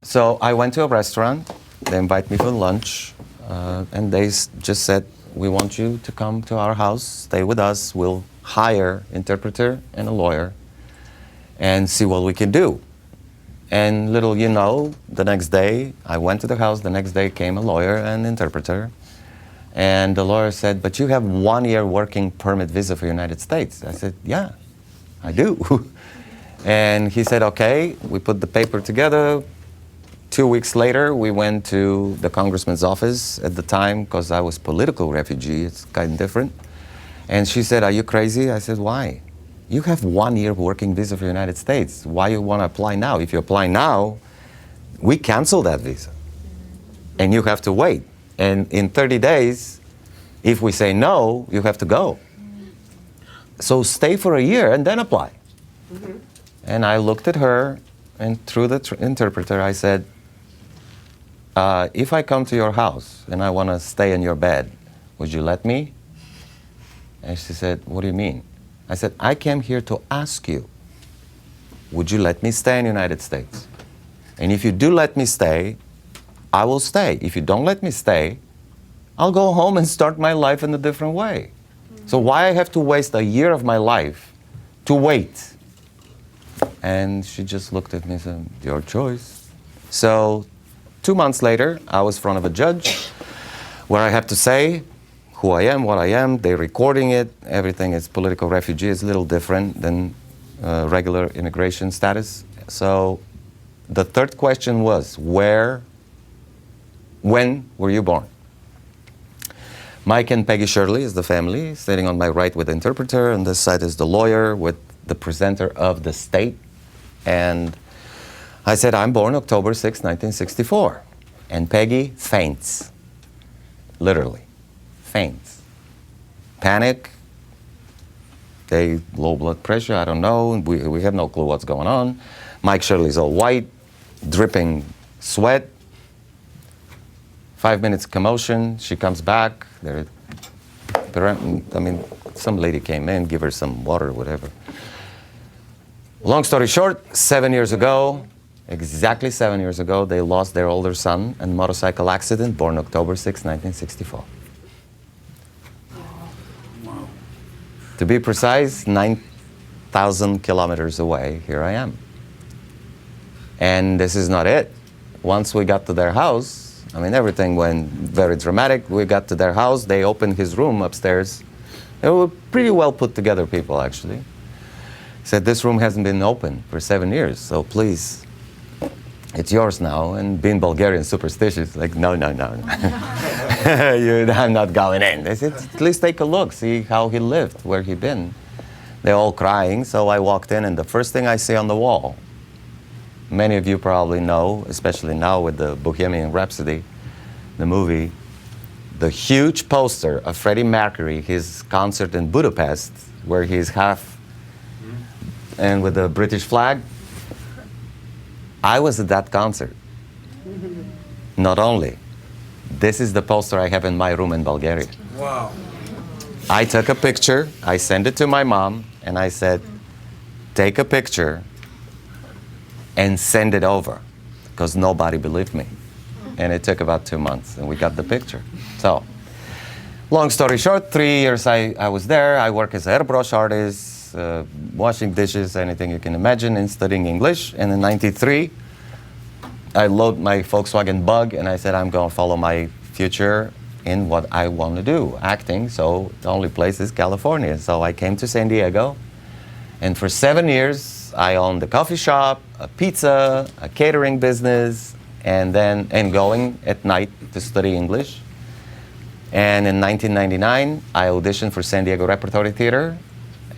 So I went to a restaurant. They invite me for lunch, and they just said, "We want you to come to our house, stay with us. We'll hire interpreter and a lawyer, and see what we can do." And little you know, the next day I went to the house. The next day came a lawyer and interpreter, and the lawyer said, "But you have 1 year working permit visa for the United States." I said, "Yeah, I do." And he said, "Okay." We put the paper together. 2 weeks later, we went to the congressman's office at the time, because I was political refugee. It's kind of different. And she said, "Are you crazy?" I said, "Why? You have 1 year working visa for the United States. Why you want to apply now? If you apply now, we cancel that visa. And you have to wait. And in 30 days, if we say no, you have to go. So stay for a year and then apply." And I looked at her, and through the interpreter, I said, "If I come to your house and I want to stay in your bed, would you let me?" And she said, "What do you mean?" I said, "I came here to ask you, would you let me stay in the United States? And if you do let me stay, I will stay. If you don't let me stay, I'll go home and start my life in a different way. So why I have to waste a year of my life to wait?" And she just looked at me and said, "Your choice." So 2 months later, I was in front of a judge where I have to say who I am, what I am. They're recording it. Everything is political refugee. It's a little different than regular immigration status. So the third question was, when were you born? Mike and Peggy Shirley is the family, sitting on my right with the interpreter. On this side is the lawyer with the presenter of the state. And I said, "I'm born October 6, 1964. And Peggy faints, literally, faints. Panic, low blood pressure, I don't know. We have no clue what's going on. Mike Shirley's all white, dripping sweat. 5 minutes commotion, she comes back. Some lady came in, give her some water, whatever. Long story short, 7 years ago, exactly 7 years ago, they lost their older son in a motorcycle accident, born October 6, 1964. Wow. To be precise, 9,000 kilometers away, here I am. And this is not it. Once we got to their house, everything went very dramatic. We got to their house, they opened his room upstairs. They were pretty well put together people, actually. Said, "This room hasn't been open for 7 years, so please, it's yours now." And being Bulgarian superstitious, like, no. I'm not going in. They said, "At least take a look, see how he lived, where he been." They're all crying, so I walked in, and the first thing I see on the wall, many of you probably know, especially now with the Bohemian Rhapsody, the movie, the huge poster of Freddie Mercury, his concert in Budapest, where he's half and with the British flag. I was at that concert. Not only, this is the poster I have in my room in Bulgaria. Wow. I took a picture, I sent it to my mom, and I said, "Take a picture and send it over," because nobody believed me. And it took about 2 months, and we got the picture. So, long story short, 3 years I was there. I work as an airbrush artist, washing dishes, anything you can imagine, and studying English. And in '93, I load my Volkswagen Bug, and I said, "I'm going to follow my future in what I want to do, acting." So the only place is California. So I came to San Diego, and for 7 years, I owned a coffee shop, a pizza, a catering business, and going at night to study English. And in 1999, I auditioned for San Diego Repertory Theater.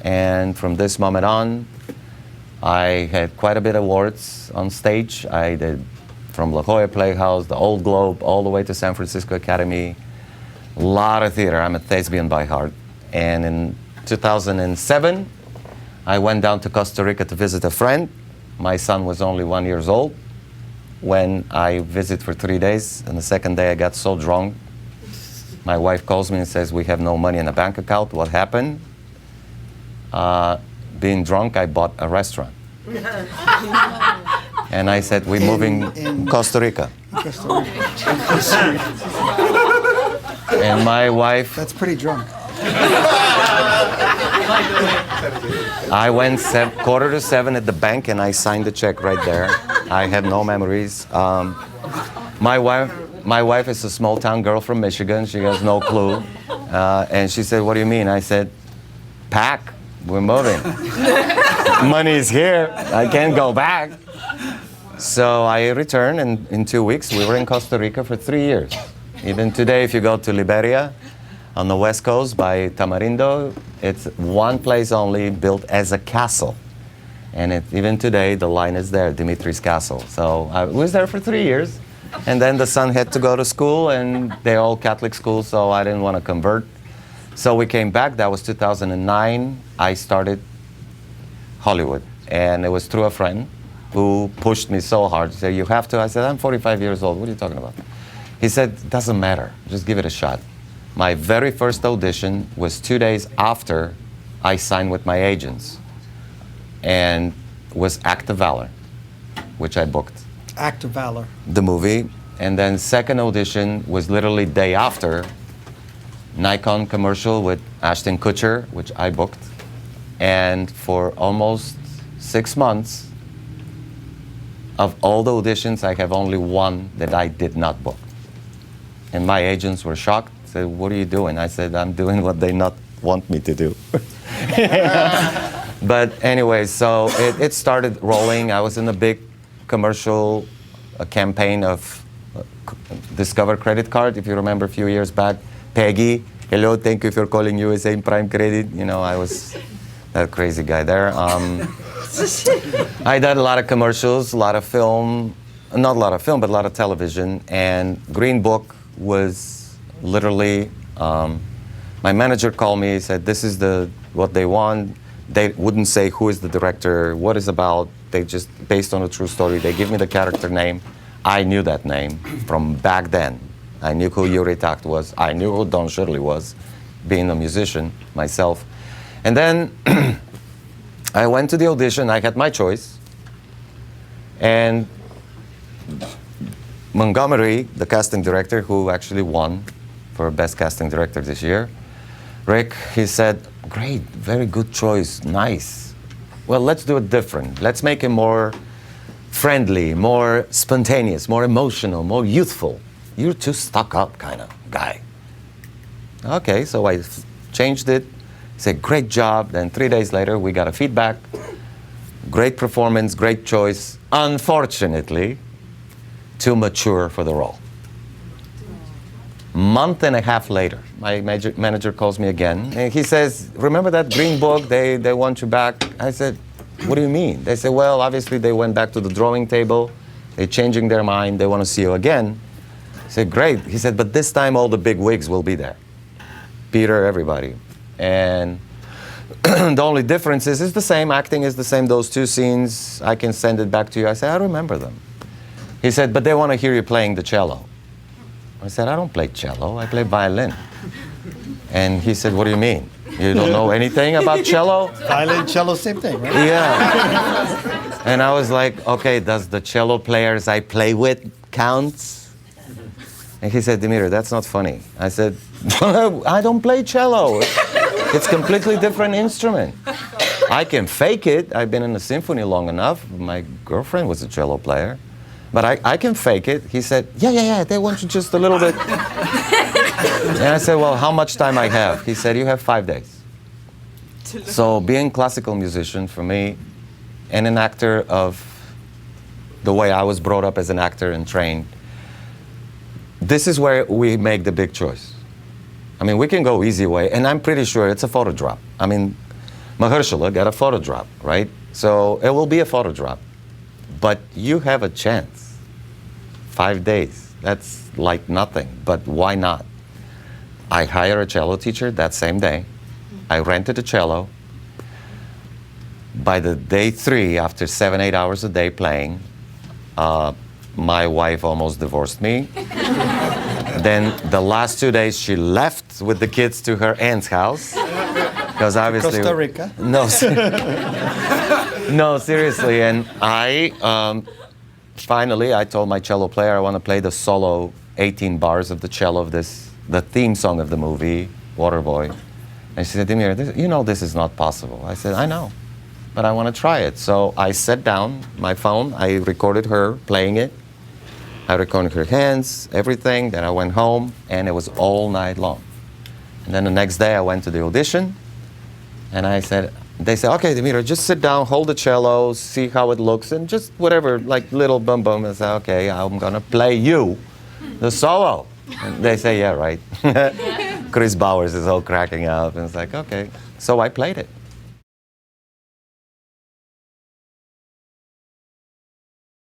And from this moment on, I had quite a bit of awards on stage. I did from La Jolla Playhouse, the Old Globe, all the way to San Francisco Academy. A lot of theater. I'm a thespian by heart. And in 2007, I went down to Costa Rica to visit a friend. My son was only 1 year old when I visited for 3 days. And the second day, I got so drunk. My wife calls me and says, "We have no money in a bank account. What happened?" Being drunk, I bought a restaurant. And I said, we're moving in Costa Rica. Costa Rica. And my wife... That's pretty drunk. I went 6:45 at the bank and I signed the check right there. I have no memories. My wife is a small town girl from Michigan. She has no clue. And she said, what do you mean? I said, pack, we're moving. Money is here, I can't go back. So I returned, and in 2 weeks we were in Costa Rica for 3 years. Even today, if you go to Liberia, on the west coast by Tamarindo, it's one place only built as a castle. And even today, the line is there, Dimitri's Castle. So I was there for 3 years. And then the son had to go to school, and they're all Catholic schools, so I didn't want to convert. So we came back. That was 2009. I started Hollywood. And it was through a friend who pushed me so hard. He said, you have to. I said, I'm 45 years old. What are you talking about? He said, it doesn't matter. Just give it a shot. My very first audition was 2 days after I signed with my agents, and was Act of Valor, which I booked. Act of Valor. The movie. And then second audition was literally day after, Nikon commercial with Ashton Kutcher, which I booked. And for almost 6 months, of all the auditions, I have only one that I did not book. And my agents were shocked. Said, what are you doing? I said, I'm doing what they not want me to do. But anyway, so it started rolling. I was in a big commercial campaign of Discover credit card, if you remember a few years back. Peggy, hello, thank you for calling USA Prime Credit. You know, I was that crazy guy there. I did a lot of commercials, a lot of film, not a lot of film, but a lot of television. And Green Book was literally, my manager called me, said, this is what they want. They wouldn't say who is the director, what it's about. They just, based on a true story, they give me the character name. I knew that name from back then. I knew who Yuri Takt was. I knew who Don Shirley was, being a musician myself. And then I went to the audition. I had my choice. And Montgomery, the casting director, who actually won for Best Casting Director this year, Rick, he said, great, very good choice, nice. Well, let's do it different. Let's make it more friendly, more spontaneous, more emotional, more youthful. You're too stuck up kind of guy. Okay, so I changed it. Said, great job. Then 3 days later, we got a feedback. Great performance, great choice. Unfortunately, too mature for the role. Month and a half later, my manager calls me again. And he says, remember that Green Book? They want you back. I said, what do you mean? They said, well, obviously they went back to the drawing table. They're changing their mind. They want to see you again. I said, great. He said, but this time all the big wigs will be there. Peter, everybody. And the only difference is it's the same. Acting is the same. Those two scenes, I can send it back to you. I said, I remember them. He said, but they want to hear you playing the cello. I said, I don't play cello. I play violin. And he said, what do you mean? You don't know anything about cello? Violin, cello, same thing, right? Yeah. And I was like, okay, does the cello players I play with count? And he said, Dimiter, that's not funny. I said, I don't play cello. It's a completely different instrument. I can fake it. I've been in a symphony long enough. My girlfriend was a cello player. But I can fake it. He said, yeah, they want you just a little bit. And I said, well, how much time I have? He said, you have 5 days. So being classical musician for me, and an actor of the way I was brought up as an actor and trained, this is where we make the big choice. I mean, we can go easy way, and I'm pretty sure it's a photo drop. I mean, Mahershala got a photo drop, right? So it will be a photo drop. But you have a chance. 5 days, that's like nothing, but why not? I hired a cello teacher that same day. I rented a cello. By the day 3, after 7-8 hours a day playing, my wife almost divorced me. Then the last 2 days, she left with the kids to her aunt's house. Because obviously, Costa Rica? No, no, seriously. And I finally, I told my cello player I want to play the solo 18 bars of the cello of the theme song of the movie, Waterboy. And she said, Dimiter, this is not possible. I said, I know, but I want to try it. So I sat down, my phone, I recorded her playing it. I recorded her hands, everything. Then I went home, and it was all night long. And then the next day, I went to the audition, and they said, okay, Dimiter, just sit down, hold the cello, see how it looks, and just whatever, like little boom boom. I said, okay, I'm gonna play you the solo. And they say, yeah, right. Chris Bowers is all cracking up, and it's like, okay. So I played it.